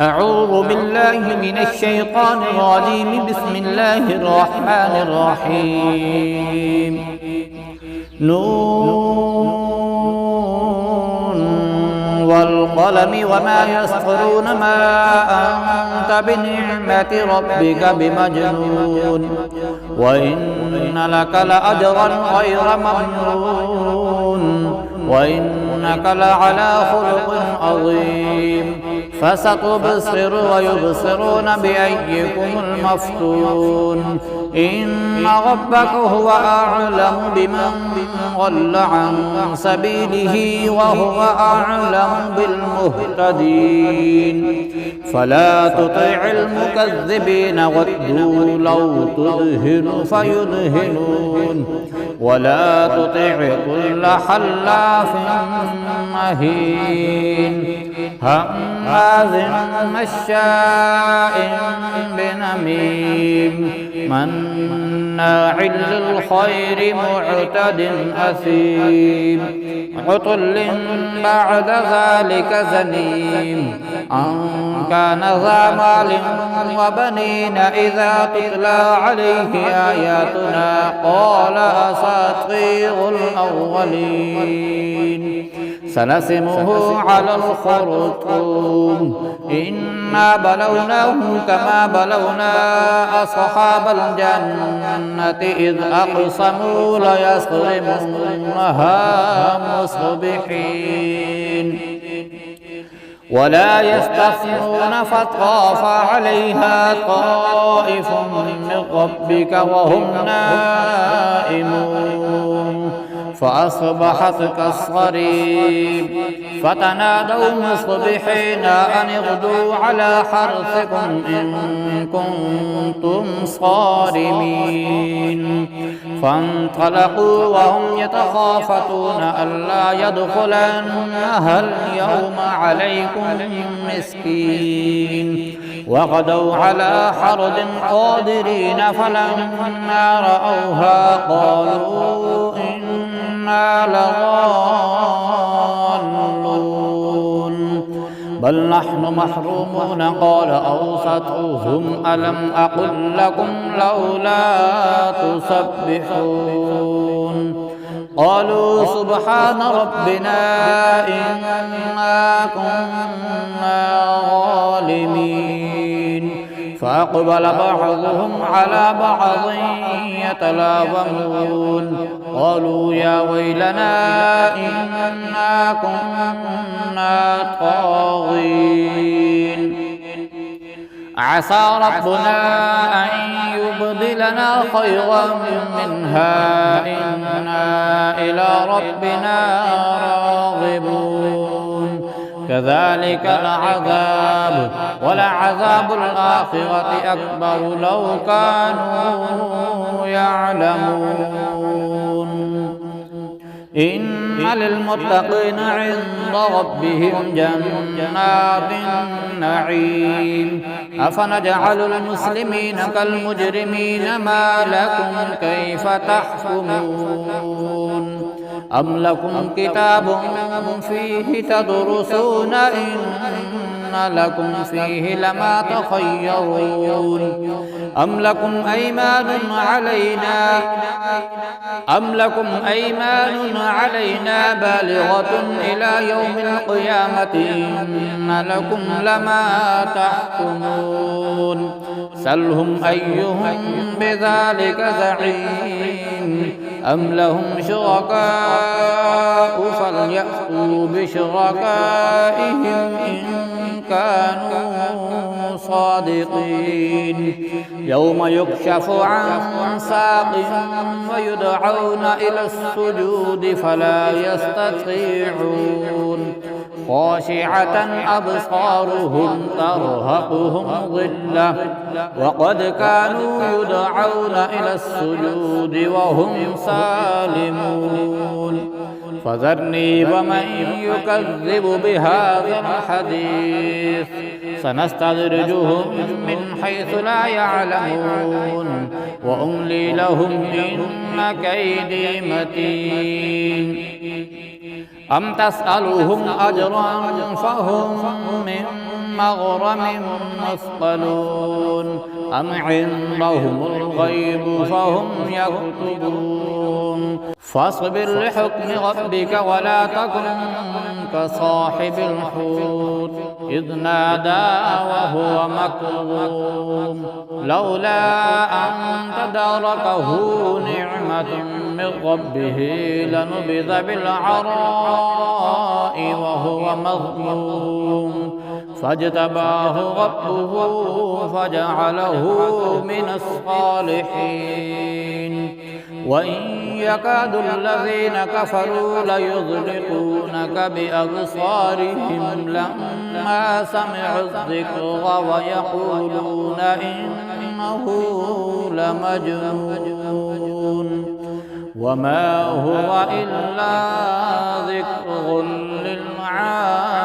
أعوذ بالله من الشيطان الرجيم. بسم الله الرحمن الرحيم. نون والقلم وما يسطرون ما أنت بنعمة ربك بمجنون وإن لك لأجرا غير ممنون وإنك لعلى خلق عظيم. فستبصر ويبصرون بأيكم المفتون. إن ربك هو أعلم بمن ضل عن سبيله وهو أعلم بالمهتدين. فلا تطع المكذبين ودوا لو تدهن فيدهنون ولا تطع كل حلاف مهين هماز مشاء بنميم مناع للخير معتد أثيم عتل بعد ذلك زنيم أن كان ذا مال وبنين إذا تتلى عليه آياتنا قال أساطير الأولين. سنسمه على الخرطوم. إنا بلوناهم كما بلونا أصحاب الجنة إذ أقسموا ليصرمنها مصبحين ولا يستثنون فطاف عليها طائف من ربك وهم نائمون فأصبحت كالصريم فتنادوا مصبحين أن اغدوا على حرثكم إن كنتم صارمين. فانطلقوا وهم يتخافتون ألا يدخلنها اليوم عليكم مسكين وغدوا على حرد قادرين فلما رأوها قالوا إنا لضالون بل نحن محرومون. قال أوسطهم ألم أقل لكم لولا تسبحون قالوا سبحان ربنا إنا كنا ظالمين. فأقبل بعضهم على بعض يتلاومون قالوا يا ويلنا إنا كنا طاغين. عسى ربنا أن يبدلنا خيرا منها إنا إلى ربنا راغبون. كذلك العذاب ولعذاب الآخرة أكبر لو كانوا يعلمون. إن للمتقين عند ربهم جنات النعيم. أفنجعل المسلمين كالمجرمين ما لكم كيف تحكمون أم لكم كتاب فيه تدرسون إن لكم فيه لما تخيرون أم لكم أيمان علينا بالغة إلى يوم القيامة إن لكم لما تحكمون. سلهم أيهم بذلك زعيم أم لهم شركاء فليأتوا بشركائهم إن كانوا صادقين. يوم يكشف عن ساق ويدعون إلى السجود فلا يستطيعون خاشعة أبصارهم ترهقهم ذلة وقد كانوا يدعون إلى السجود وهم سالمون. فذرني ومن يكذب بهذا الحديث سنستدرجهم من حيث لا يعلمون وأملي لهم إن كيدي متين. أم تسألهم أجرا فهم من مغرم مثقلون أم عندهم الغيب فهم يكتبون فاصبر لحكم ربك ولا تكن كصاحب الحوت إذ نادى وهو مكظوم لولا أن تداركه نعمة من ربه لنبذ بالعراء وهو مذموم فاجتباه ربه فجعله من الصالحين وإن يكاد الذين كفروا ليزلقونك بأبصارهم لما سمعوا الذكر ويقولون إنه لمجنون وما هو إلا ذكر للعالمين.